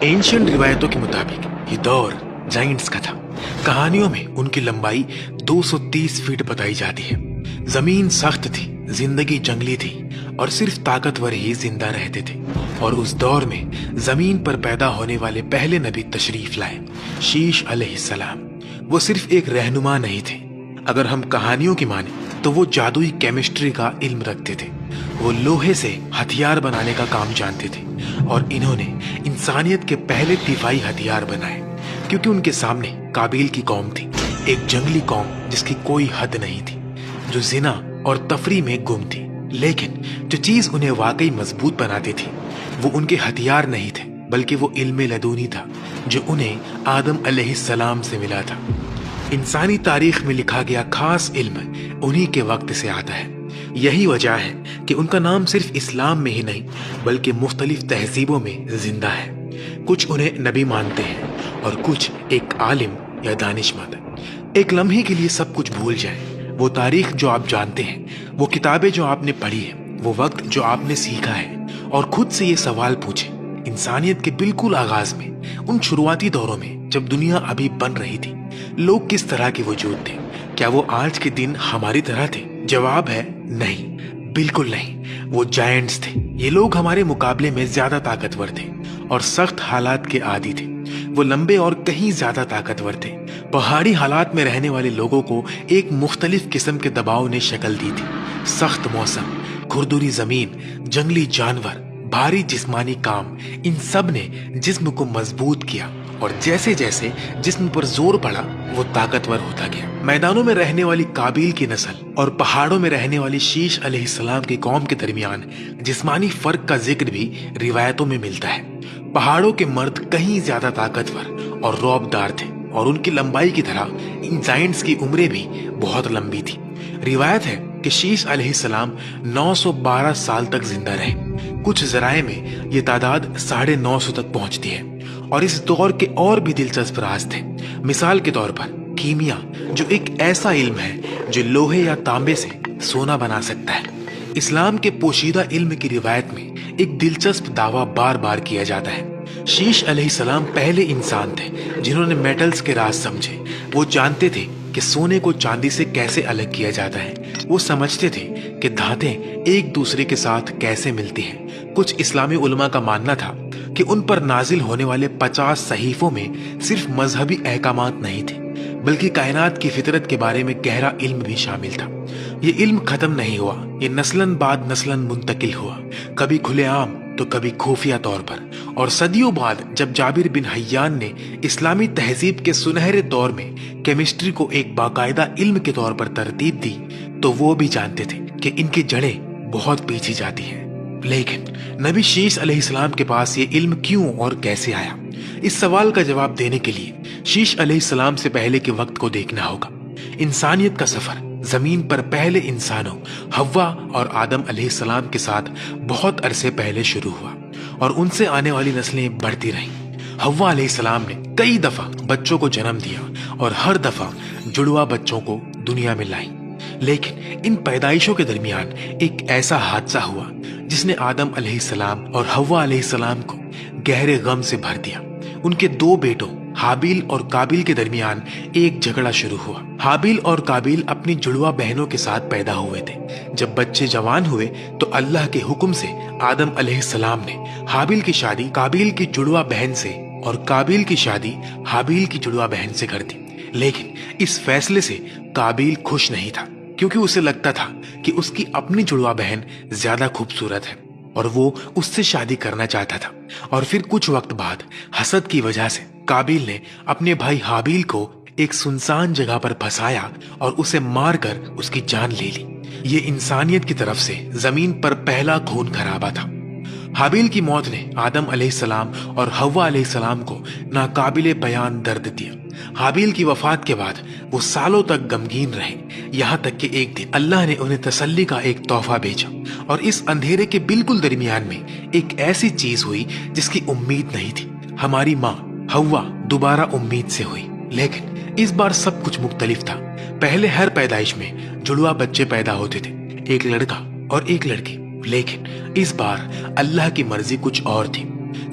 Ancient रिवायतों के मुताबिक ये दौर जाइंट्स का था। कहानियों में उनकी लंबाई 230 फीट बताई जाती है। जमीन सख्त थी, जिंदगी जंगली थी और सिर्फ ताकतवर ही जिंदा रहते थे। और उस दौर में जमीन पर पैदा होने वाले पहले नबी तशरीफ लाए, शीश अलैहिस्सलाम। वो सिर्फ एक रहनुमा नहीं थे। अगर हम कहानियों की माने तो वो जादुई केमिस्ट्री का इल्म रखते थे। वो लोहे से हथियार बनाने का काम जानते थे और इन्होंने इंसानियत के पहले दिफाई हथियार बनाए, क्योंकि उनके सामने काबिल की कौम थी, एक जंगली कौम जिसकी कोई हद नहीं थी, जो जिना और तफरी में गुम थी। लेकिन जो चीज उन्हें वाकई मजबूत बनाती थी वो उनके हथियार नहीं थे, बल्कि वो इल्म लदूनी था जो उन्हें आदम अलैहिस्सलाम से मिला था। इंसानी तारीख में लिखा गया खास इल्म उन्हीं के वक्त से आता है। यही वजह है कि उनका नाम सिर्फ इस्लाम में ही नहीं बल्कि मुख्तलिफ तहजीबों में जिंदा है। कुछ उन्हें नबी मानते हैं और कुछ एक आलिम या दानिशमंद। एक लम्हे के लिए सब कुछ भूल जाए, वो तारीख जो आप जानते हैं, वो किताबें जो आपने पढ़ी है, वो वक्त जो आपने सीखा है, और खुद से ये सवाल पूछे, इंसानियत के बिल्कुल आगाज में, उन शुरुआती दौरों में जब दुनिया अभी बन रही थी, लोग किस तरह के वजूद थे? क्या वो आज के दिन हमारी तरह थे? जवाब है नहीं, बिल्कुल नहीं। वो जायंट्स थे। ये लोग हमारे मुकाबले में ज्यादा ताकतवर थे और सख्त हालात के आदी थे। वो लंबे और कहीं ज्यादा ताकतवर थे। पहाड़ी हालात में रहने वाले लोगों को एक मुख्तलिफ किस्म के दबाव ने शक्ल दी थी। सख्त मौसम, खुरदुरी जमीन, जंगली जानवर, भारी जिस्मानी काम, इन सब ने जिस्म को मजबूत किया और जैसे जैसे जिस्म पर जोर पड़ा वो ताकतवर होता गया। मैदानों में रहने वाली काबिल की नस्ल और पहाड़ों में रहने वाली शीश अलैहिस्सलाम की कौम के दरमियान जिस्मानी फर्क का जिक्र भी रिवायतों में मिलता है। पहाड़ों के मर्द कहीं ज्यादा ताकतवर और रौबदार थे और उनकी लंबाई की तरह इन जायंट्स की उम्रें भी बहुत लंबी थी। रिवायत है कि शीश अलैहिस्सलाम 912 साल तक जिंदा रहे। कुछ जराए में ये तादाद 950 तक पहुंचती है। और इस दौर के और भी दिलचस्प राज थे। मिसाल के तौर पर कीमिया, जो एक ऐसा इल्म है जो लोहे या तांबे से सोना बना सकता है। इस्लाम के पोशीदा इल्म की रिवायत में एक दिलचस्प दावा बार बार किया जाता है। शीश अलैहिस्सलाम पहले इंसान थे जिन्होंने मेटल्स के राज समझे। वो जानते थे कि सोने को चांदी से कैसे अलग किया जाता है। वो समझते थे कि धातें एक दूसरे के साथ कैसे मिलती हैं। कुछ इस्लामी उलमा का मानना था कि उन पर नाजिल होने वाले 50 सहीफों में सिर्फ मजहबी अहकामात नहीं थे, बल्कि कायनात की फितरत के बारे में गहरा इल्म भी शामिल था। ये इल्म खत्म नहीं हुआ, ये नस्लन बाद नस्लन मुंतकिल हुआ, कभी खुलेआम तो कभी खुफिया तौर पर। और सदियों बाद जब जाबिर बिन हय्यान ने इस्लामी तहजीब के सुनहरे दौर में केमिस्ट्री को एक बाकायदा इल्म के तौर पर तरतीब दी, तो वो भी जानते थे कि इनकी जड़ें बहुत पीछे जाती हैं। लेकिन नबी शीश अलैहिस्सलाम के पास ये इल्म क्यों और कैसे आया? इस सवाल का जवाब देने के लिए शीश अलैहिस्सलाम से पहले के वक्त को देखना होगा। इंसानियत का सफर जमीन पर पहले इंसानों हव्वा और आदम अलैहिस्सलाम के साथ बहुत अरसे पहले शुरू हुआ और उनसे आने वाली नस्लें बढ़ती रहीं। हव्वा अलैहिस्सलाम ने कई दफा बच्चों को जन्म दिया और हर दफा जुड़वा बच्चों को दुनिया में लाई। लेकिन इन पैदाइशों के दरमियान एक ऐसा हादसा हुआ जिसने आदम अलैहिस्सलाम और हव्वा अलैहिस्सलाम को गहरे गम से भर दिया। उनके दो बेटों हाबिल और काबिल के दरमियान एक झगड़ा शुरू हुआ। हाबिल और काबिल अपनी जुड़वा बहनों के साथ पैदा हुए थे। जब बच्चे जवान हुए तो अल्लाह के हुक्म से आदम अलैहिस्सलाम ने हाबिल की शादी काबिल की जुड़वा बहन से और काबिल की शादी हाबिल की जुड़वा बहन से कर दी। लेकिन इस फैसले से काबिल खुश नहीं था, क्योंकि उसे लगता था कि उसकी अपनी जुड़वा बहन ज्यादा खूबसूरत है और वो उससे शादी करना चाहता था। और फिर कुछ वक्त बाद हसद की वजह से काबिल ने अपने भाई हाबिल को एक सुनसान जगह पर फंसाया और उसे मारकर उसकी जान ले ली। ये इंसानियत की तरफ से जमीन पर पहला खून खराबा था। हाबिल की मौत ने आदम अलैहिस्सलाम और हव्वा अलैहिस्सलाम को नाकाबिले बयान दर्द दिया। हाबिल की वफात के बाद वो सालों तक गमगीन रहे, यहाँ तक कि एक दिन अल्लाह ने उन्हें तसल्ली का एक तोहफा भेजा और इस अंधेरे के बिल्कुल दरमियान में एक ऐसी चीज हुई जिसकी उम्मीद नहीं थी। हमारी माँ हव्वा दोबारा उम्मीद से हुई, लेकिन इस बार सब कुछ मुख्तलिफ था। पहले हर पैदाइश में जुड़वा बच्चे पैदा होते थे, एक लड़का और एक लड़की। लेकिन इस बार अल्लाह की मर्जी कुछ और थी।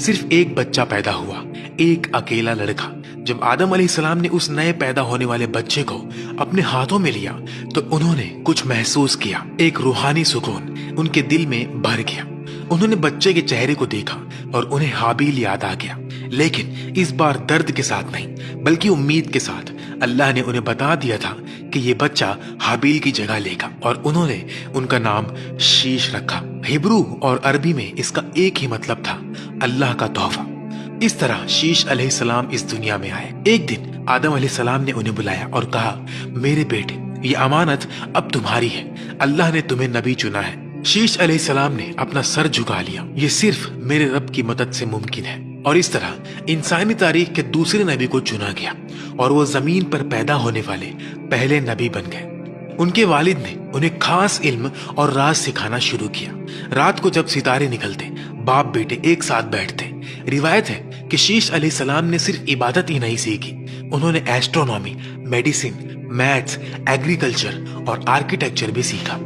صرف ایک بچہ پیدا ہوا، ایک اکیلا لڑکا۔ جب آدم علیہ السلام نے اس نئے پیدا ہونے والے بچے کو اپنے ہاتھوں میں لیا تو انہوں نے کچھ محسوس کیا، ایک روحانی سکون ان کے دل میں بھر گیا۔ انہوں نے بچے کے چہرے کو دیکھا اور انہیں حابیل یاد آ گیا، لیکن اس بار درد کے ساتھ نہیں بلکہ امید کے ساتھ۔ اللہ نے انہیں بتا دیا تھا کہ یہ بچہ حابیل کی جگہ لے گا، اور انہوں نے ان کا نام شیش رکھا۔ ہبرو اور عربی میں اس کا ایک ہی مطلب تھا، اللہ کا تحفہ۔ اس طرح شیش علیہ السلام اس دنیا میں آئے۔ ایک دن آدم علیہ السلام نے انہیں بلایا اور کہا، میرے بیٹے، یہ امانت اب تمہاری ہے، اللہ نے تمہیں نبی چنا ہے۔ شیش علیہ السلام نے اپنا سر جھکا لیا، یہ صرف میرے رب کی مدد سے ممکن ہے۔ اور اس طرح انسانی تاریخ کے دوسرے نبی کو چنا گیا اور وہ زمین پر پیدا ہونے والے پہلے نبی بن گئے۔ ان کے والد نے انہیں خاص علم اور راز سکھانا شروع کیا۔ رات کو جب ستارے نکلتے، باپ بیٹے ایک ساتھ بیٹھتے۔ روایت ہے کہ شیش علیہ السلام نے صرف عبادت ہی نہیں سیکھی، انہوں نے ایسٹرونومی، میڈیسن، میتھس، ایگریکلچر اور آرکیٹیکچر بھی سیکھا۔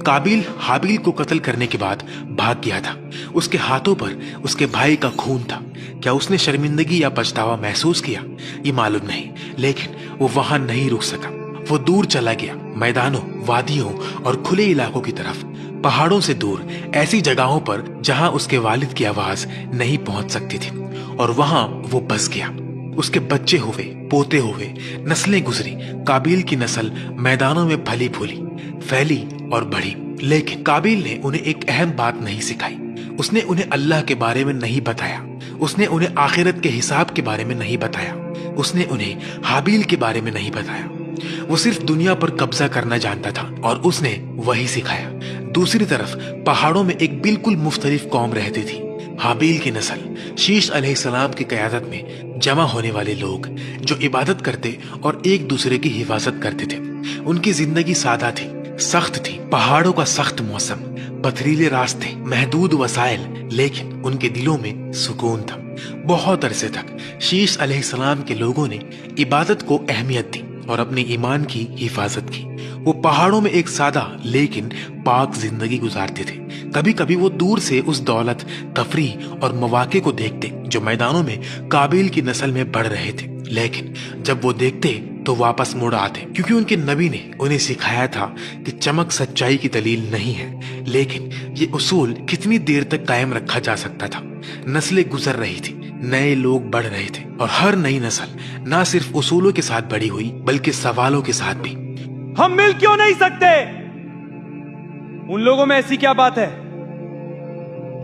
قابیل حابیل کو قتل کرنے کے بعد بھاگ گیا تھا، اس کے ہاتھوں پر اس کے بھائی کا خون تھا۔ کیا اس نے شرمندگی یا پچھتاوا محسوس کیا؟ یہ معلوم نہیں، لیکن وہ وہاں نہیں رک سکا۔ وہ دور چلا گیا، میدانوں، وادیوں اور کھلے علاقوں کی طرف، پہاڑوں سے دور، ایسی جگہوں پر جہاں اس کے والد کی آواز نہیں پہنچ سکتی تھی، اور وہاں وہ بس گیا۔ اس کے بچے ہوئے، پوتے ہوئے، نسلیں گزری۔ قابیل کی نسل میدانوں میں پھلی پھولی، پھیلی اور بڑھی، لیکن قابیل نے انہیں ایک اہم بات نہیں سکھائی۔ اس نے انہیں اللہ کے بارے میں نہیں بتایا، اس نے انہیں آخرت کے حساب کے بارے میں نہیں بتایا، اس نے انہیں حابیل کے بارے میں نہیں بتایا۔ وہ صرف دنیا پر قبضہ کرنا جانتا تھا اور اس نے وہی سکھایا۔ دوسری طرف پہاڑوں میں ایک بالکل مختلف قوم رہتی تھی، حابیل کی نسل۔ شیش علیہ السلام کی قیادت میں جمع ہونے والے لوگ جو عبادت کرتے اور ایک دوسرے کی حفاظت کرتے تھے۔ ان کی زندگی سادہ تھی، سخت تھی، پہاڑوں کا سخت موسم، پتھریلے راستے، محدود وسائل، لیکن ان کے دلوں میں سکون تھا۔ بہت عرصے تک شیش علیہ السلام کے لوگوں نے عبادت کو اہمیت دی اور اپنے ایمان کی حفاظت کی۔ وہ پہاڑوں میں ایک سادہ لیکن پاک زندگی گزارتے تھے۔ کبھی کبھی وہ دور سے اس دولت، تفریح اور مواقع کو دیکھتے جو میدانوں میں قابیل کی نسل میں بڑھ رہے تھے، لیکن جب وہ دیکھتے تو واپس مڑ آتے، کیونکہ ان کے نبی نے انہیں سکھایا تھا کہ چمک سچائی کی دلیل نہیں ہے، لیکن یہ اصول کتنی دیر تک قائم رکھا جا سکتا تھا۔ نسلیں گزر رہی تھی، نئے لوگ بڑھ رہے تھے، اور ہر نئی نسل نہ صرف اصولوں کے ساتھ بڑی ہوئی بلکہ سوالوں کے ساتھ بھی۔ ہم مل کیوں نہیں سکتے؟ ان لوگوں میں ایسی کیا بات ہے؟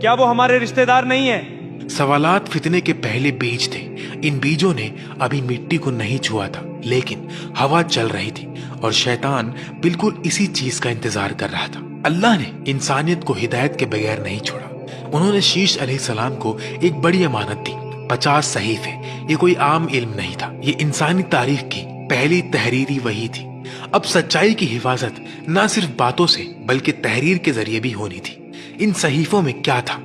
کیا وہ ہمارے رشتہ دار نہیں ہیں؟ سوالات فتنے کے پہلے بیج تھے۔ ان بیجوں نے ابھی مٹی کو نہیں چھوا تھا، لیکن ہوا چل رہی تھی اور شیطان بالکل اسی چیز کا انتظار کر رہا تھا۔ اللہ نے انسانیت کو ہدایت کے بغیر نہیں چھوڑا۔ انہوں نے شیش علیہ السلام کو ایک بڑی امانت دی، 50 صحیفے۔ یہ کوئی عام علم نہیں تھا، یہ انسانی تاریخ کی پہلی تحریری وحی تھی۔ اب سچائی کی حفاظت نہ صرف باتوں سے بلکہ تحریر کے ذریعے بھی ہونی تھی۔ ان صحیفوں میں کیا تھا؟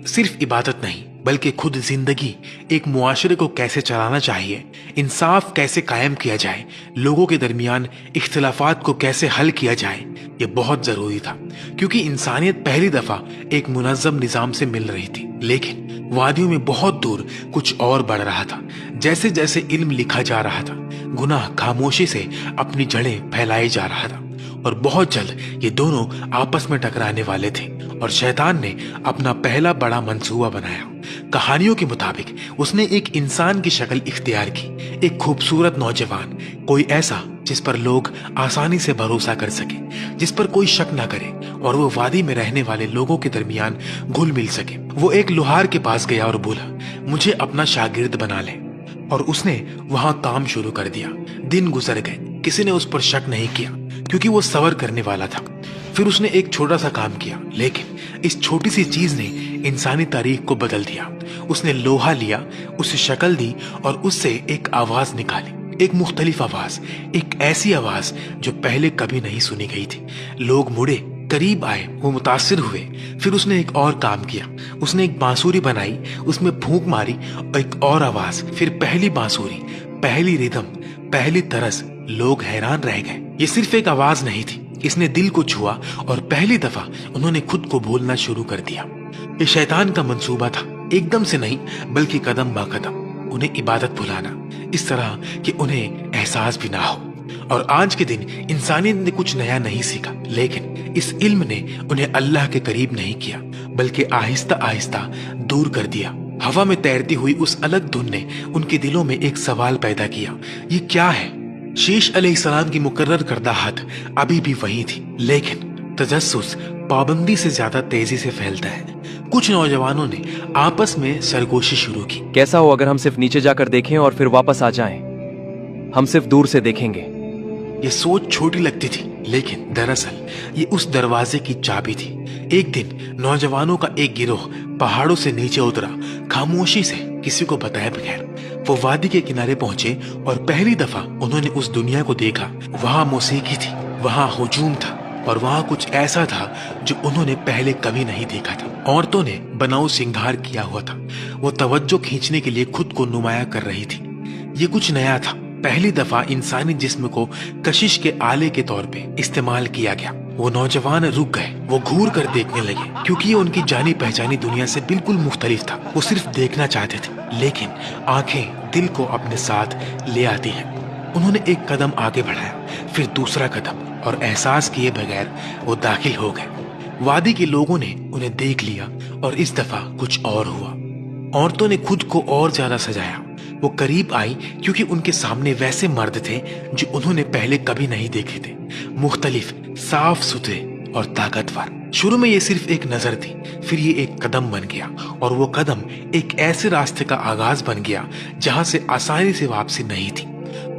صرف عبادت نہیں بلکہ خود زندگی، ایک معاشرے کو کیسے چلانا چاہیے، انصاف کیسے قائم کیا جائے، لوگوں کے درمیان اختلافات کو کیسے حل کیا جائے۔ یہ بہت ضروری تھا کیونکہ انسانیت پہلی دفعہ ایک منظم نظام سے مل رہی تھی، لیکن وادیوں میں بہت دور کچھ اور بڑھ رہا تھا۔ جیسے جیسے علم لکھا جا رہا تھا، گناہ خاموشی سے اپنی جڑیں پھیلائے جا رہا تھا، اور بہت جلد یہ دونوں آپس میں ٹکرانے والے تھے، اور شیطان نے اپنا پہلا بڑا منصوبہ بنایا۔ کہانیوں کے مطابق اس نے ایک انسان کی شکل اختیار کی، ایک خوبصورت نوجوان، کوئی ایسا جس پر لوگ آسانی سے بھروسہ کر سکے، جس پر کوئی شک نہ کرے، اور وہ وادی میں رہنے والے لوگوں کے درمیان گھل مل سکے۔ وہ ایک لوہار کے پاس گیا اور بولا، مجھے اپنا شاگرد بنا لے، اور اس نے وہاں کام شروع کر دیا۔ دن گزر گئے، کسی نے اس پر شک نہیں کیا کیونکہ وہ صبر کرنے والا تھا۔ پھر اس نے ایک چھوٹا سا کام کیا، لیکن اس چھوٹی سی چیز نے انسانی تاریخ کو بدل دیا۔ اس نے لوہا لیا، اسے شکل دی اور اس سے ایک آواز نکالی، ایک مختلف آواز، ایک ایسی آواز جو پہلے کبھی نہیں سنی گئی تھی۔ لوگ مڑے، قریب آئے، وہ متاثر ہوئے۔ پھر اس نے ایک اور کام کیا، اس نے ایک بانسری بنائی، اس میں پھونک ماری، ایک اور آواز، پھر پہلی بانسری، پہلی ردم، پہلی طرز۔ لوگ حیران رہ گئے، یہ صرف ایک آواز نہیں تھی، اس نے دل کو چھوا، اور پہلی دفعہ انہوں نے خود کو بھولنا شروع کر دیا۔ یہ شیطان کا منصوبہ تھا، एकदम से नहीं बल्कि कदम बा कदम उन्हें इबादत भुलाना, इस तरह कि उन्हें एहसास भी ना हो। और आज के दिन इंसानियत ने कुछ नया नहीं सीखा, लेकिन इस इल्म ने उन्हें अल्लाह के करीब नहीं किया बल्कि आहिस्ता आहिस्ता दूर कर दिया। हवा में तैरती हुई उस अलग धुन ने उनके दिलों में एक सवाल पैदा किया, ये क्या है? शीश अलैहिस्सलाम की मुकर्रर करदा हद अभी भी वही थी, लेकिन तजस्सुस पाबंदी से ज्यादा तेजी से फैलता है। कुछ नौजवानों ने आपस में सरगोशी शुरू की। कैसा हो अगर हम सिर्फ नीचे जाकर देखें और फिर वापस आ जाएं? हम सिर्फ दूर से देखेंगे। ये सोच छोटी लगती थी, लेकिन दरअसल ये उस दरवाजे की चाबी थी। एक दिन नौजवानों का एक गिरोह पहाड़ों से नीचे उतरा, खामोशी से किसी को बताए बगैर। वो वादी के किनारे पहुंचे और पहली दफा उन्होंने उस दुनिया को देखा। वहां मौसीकी थी, वहां हुजूम था और वहां कुछ ऐसा था जो उन्होंने पहले कभी नहीं देखा था। औरतों ने बनाऊ श्रृंगार किया हुआ था, वो तवज्जो खींचने के लिए खुद को नुमाया कर रही थी। ये कुछ नया था, पहली दफा इंसानी जिस्म को कशिश के आले के तौर पे इस्तेमाल किया गया। वो नौजवान रुक गए, वो घूर कर देखने लगे, क्योंकि ये उनकी जानी पहचानी दुनिया से बिल्कुल मुख्तलिफ था। वो सिर्फ देखना चाहते थे, लेकिन आंखें दिल को अपने साथ ले आती हैं। उन्होंने एक कदम आगे बढ़ाया, फिर दूसरा कदम, और एहसास किए बगैर वो दाखिल हो गए। वादी के लोगों ने उन्हें देख लिया और इस दफा कुछ और हुआ। औरतों ने खुद को और ज्यादा सजाया। वो करीब आई क्योंकि उनके सामने वैसे मर्द थे जो उन्होंने पहले कभी नहीं देखे थे, मुख्तलिफ, साफ सुथरे और ताकतवर। शुरू में ये सिर्फ एक नजर थी, फिर ये एक कदम बन गया, और वो कदम एक ऐसे रास्ते का आगाज बन गया जहां से आसानी से वापसी नहीं थी।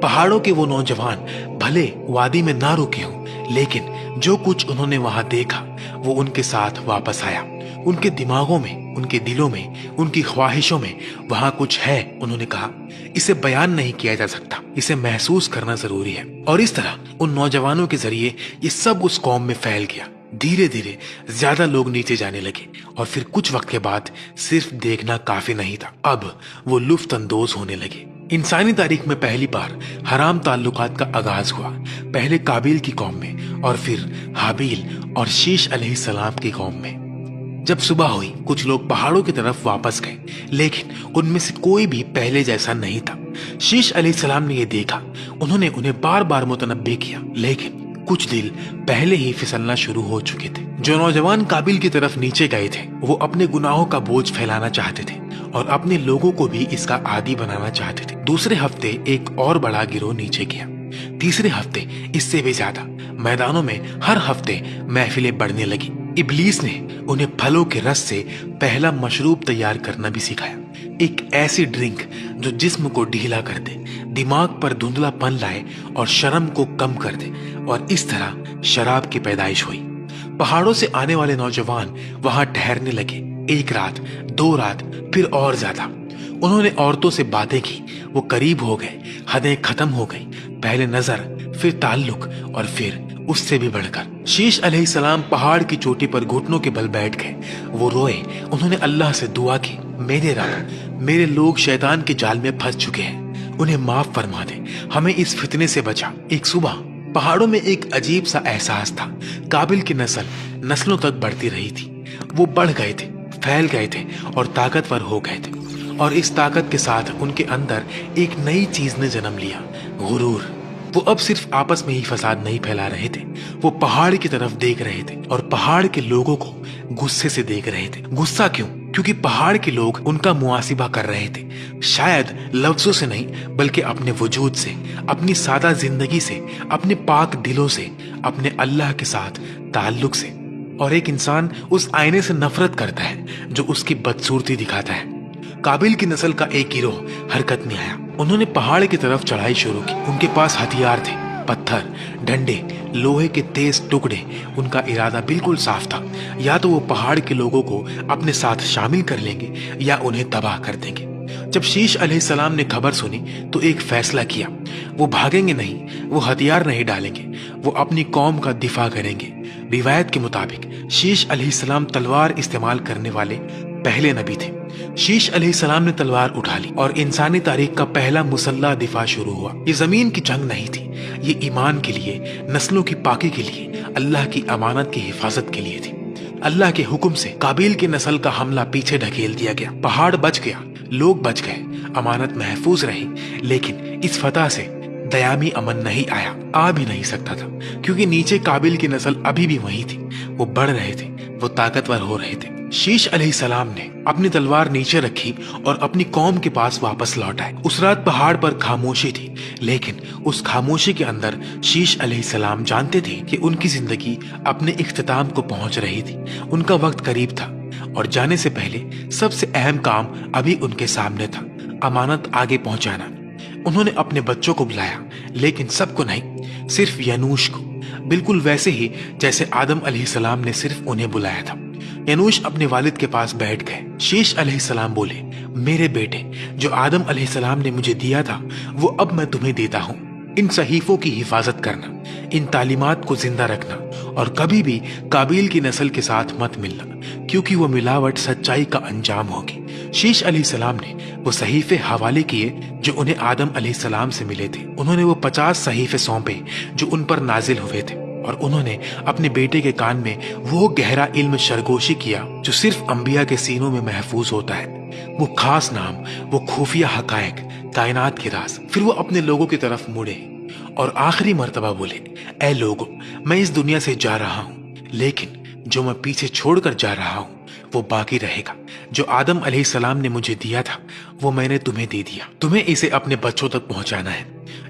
पहाड़ों के वो नौजवान भले वादी में ना रुके हों, लेकिन जो कुछ उन्होंने वहां देखा वो उनके साथ वापस आया। उनके दिमागों में, उनके दिलों में, उनकी ख्वाहिशों में वहां कुछ है। उन्होंने कहा, इसे बयान नहीं किया जा सकता, इसे महसूस करना जरूरी है। और इस तरह उन नौजवानों के जरिए ये सब उस कौम में फैल गया। धीरे धीरे ज्यादा लोग नीचे जाने लगे, और फिर कुछ वक्त के बाद सिर्फ देखना काफी नहीं था, अब वो लुफ्त अंदोज होने लगे। इंसानी तारीख में पहली बार हराम ताल्लुकात का आगाज हुआ, पहले काबिल की कौम में और फिर हाबील और शीश अलैहिस्सलाम की कौम में। जब सुबह हुई, कुछ लोग पहाड़ों की तरफ वापस गए, लेकिन उनमें से कोई भी पहले जैसा नहीं था। शीश अलैहिस्सलाम ने यह देखा, उन्होंने उन्हें बार बार मुतनब्बे किया, लेकिन कुछ दिल पहले ही फिसलना शुरू हो चुके थे। जो नौजवान काबिल की तरफ नीचे गए थे, वो अपने गुनाहों का बोझ फैलाना चाहते थे और अपने लोगों को भी इसका आदी बनाना चाहते थे। दूसरे हफ्ते एक और बड़ा गिरोह नीचे गया, तीसरे हफ्ते इससे भी ज्यादा। मैदानों में हर हफ्ते महफिलें बढ़ने लगी। इब्लीस ने उन्हें फलों के रस से पहला मशरूब तैयार करना भी सिखाया, एक ऐसी ड्रिंक जो जिस्म को ढीला कर दे, दिमाग पर धुंधलापन लाए और शर्म को कम कर दे। और इस तरह शराब की पैदाइश हुई। पहाड़ों से आने वाले नौजवान वहां ठहरने लगे, एक रात, 2 रात, फिर और ज्यादा। उन्होंने औरतों से बातें की, वो करीब हो गए, हदें खत्म हो गई, पहले नजर, फिर ताल्लुक और फिर उससे भी बढ़कर। शीश अलैहिस्सलाम पहाड़ की चोटी पर घुटनों के बल बैठ गए। वो रोए, उन्होंने अल्लाह से दुआ की, मेरे रब, मेरे लोग शैतान के जाल में फंस चुके हैं, उन्हें माफ फरमा दे, हमें इस फितने से बचा। एक सुबह पहाड़ों में एक अजीब सा एहसास था, काबिल की नस्ल नस्लों तक बढ़ती रही थी। वो बढ़ गए थे, फैल गए थे और ताकतवर हो गए थे, और इस ताकत के साथ उनके अंदर एक नई चीज ने जन्म लिया, गुरूर। वो अब सिर्फ आपस में ही फसाद नहीं फैला रहे थे, वो पहाड़ की तरफ देख रहे थे और पहाड़ के लोगों को गुस्से से देख रहे थे। गुस्सा क्यों? क्योंकि पहाड़ के लोग उनका मुआसिबा कर रहे थे, शायद लफ्जों से नहीं बल्कि अपने वजूद से, अपनी सादा जिंदगी से, अपने पाक दिलों से, अपने अल्लाह के साथ ताल्लुक से। और एक इंसान उस आईने से नफरत करता है जो उसकी बदसूरती दिखाता है। काबिल की नस्ल का एक गिरोह हरकत में आया। उन्होंने पहाड़ की तरफ चढ़ाई शुरू की। उनके पास हथियार थे, पत्थर, डंडे, लोहे के तेज टुकड़े। उनका इरादा बिल्कुल साफ था, या तो वो पहाड़ के लोगों को अपने साथ शामिल कर लेंगे या उन्हें तबाह कर देंगे। जब शीश अलैहिस्सलाम ने खबर सुनी तो एक फैसला किया, वो भागेंगे नहीं, वो हथियार नहीं डालेंगे, वो अपनी कौम का दिफा करेंगे। रिवायत के मुताबिक शीश अलैहिस्सलाम तलवार इस्तेमाल करने वाले पहले नबी थे। शीश अलैहिस्सलाम ने तलवार उठा ली और इंसानी तारीख का पहला मुसल्ला दिफा शुरू हुआ। ये जमीन की जंग नहीं थी, ये ईमान के लिए, नस्लों की पाकी के लिए, अल्लाह की अमानत की हिफाजत के लिए थी। अल्लाह के हुक्म से काबिल की नस्ल का हमला पीछे ढकेल दिया गया। पहाड़ बच गया, लोग बच गए, अमानत महफूज रही, लेकिन इस फतह से दयामी अमन नहीं आया, आ भी नहीं सकता था, क्योंकि नीचे काबिल की नस्ल अभी भी वही थी। वो बढ़ रहे थे, वो ताकतवर हो रहे थे। शीश अलैहिस्सलाम ने अपनी तलवार नीचे रखी और अपनी कौम के पास वापस लौट आए। उस रात पहाड़ पर खामोशी थी, लेकिन उस खामोशी के अंदर शीश अलैहिस्सलाम जानते थे कि उनकी जिंदगी अपने इख्तिताम को पहुंच रही थी। उनका वक्त करीब था और जाने से पहले सबसे अहम काम अभी उनके सामने था, अमानत आगे पहुंचाना। उन्होंने अपने बच्चों को बुलाया, लेकिन सबको नहीं, सिर्फ यनूश को, बिल्कुल वैसे ही जैसे आदम अलैहिस्सलाम ने सिर्फ उन्हें बुलाया था। यनूश अपने वालिद के पास बैठ गए। शीश अलैहिस्सलाम बोले, मेरे बेटे, जो आदम अलैहिस्सलाम ने मुझे दिया था वो अब मैं तुम्हें देता हूँ। इन सहीफों की हिफाजत करना, इन तालीमात को जिंदा रखना और कभी भी काबिल की नस्ल के साथ मत मिलना, क्योंकि वो मिलावट सच्चाई का अंजाम होगी। शीश अलैहिस्सलाम ने वो सहीफे हवाले किए जो उन्हें आदम अलैहिस्सलाम से मिले थे। उन्होंने वो 50 सहीफे सौंपे जो उन पर नाजिल हुए थे, और उन्होंने अपने बेटे के कान में वो गहरा इल्म सरगोशी किया जो सिर्फ अंबिया के सीनों में महफूज होता है। वो खास नाम, वो खुफिया हकायक, कायनात के राज। फिर वो अपने लोगों की तरफ मुड़े और आखिरी मर्तबा बोले, ऐ लोगों, मैं इस दुनिया से जा रहा हूँ, लेकिन जो मैं पीछे छोड़कर जा रहा हूँ वो बाकी रहेगा। जो आदम अलैहिस्सलाम ने मुझे दिया था वो मैंने तुम्हें दे दिया। तुम्हें इसे अपने बच्चों तक पहुंचाना है।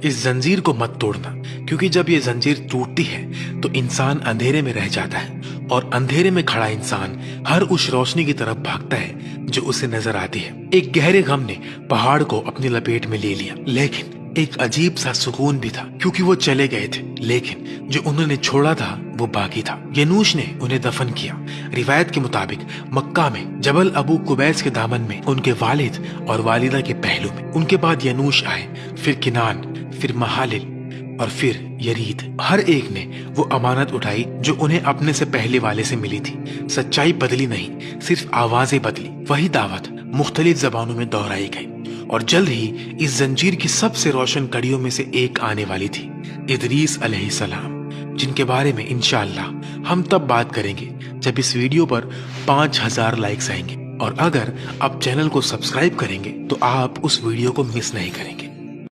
इस जंजीर को मत तोड़ना, क्योंकि जब ये जंजीर टूटती है तो इंसान अंधेरे में रह जाता है, और अंधेरे में खड़ा इंसान हर उस रोशनी की तरफ भागता है जो उसे नजर आती है। एक गहरे गम ने पहाड़ को अपनी लपेट में ले लिया, लेकिन एक अजीब सा सुकून भी था, क्योंकि वो चले गए थे, लेकिन जो उन्होंने छोड़ा था वो बाकी था। यनूश ने उन्हें दफन किया। रिवायत के मुताबिक मक्का में जबल अबू कुबैस के दामन में उनके वालिद और वालिदा के पहलू में। उनके बाद यनूश आए, फिर किनान, फिर महालिल और फिर यरीद। हर एक ने वो अमानत उठाई जो उन्हें अपने से पहले वाले से मिली थी। सच्चाई बदली नहीं, सिर्फ आवाजें बदली। वही दावत मुख्तलिफ जबानों में दोहराई गई, और जल्द ही इस जंजीर की सबसे रोशन कड़ियों में से एक आने वाली थी, इदरीस अलैहिस्सलाम, जिनके बारे में इंशाअल्लाह हम तब बात करेंगे जब इस वीडियो पर 5000 लाइक्स आएंगे। और अगर आप चैनल को सब्सक्राइब करेंगे तो आप उस वीडियो को मिस नहीं करेंगे।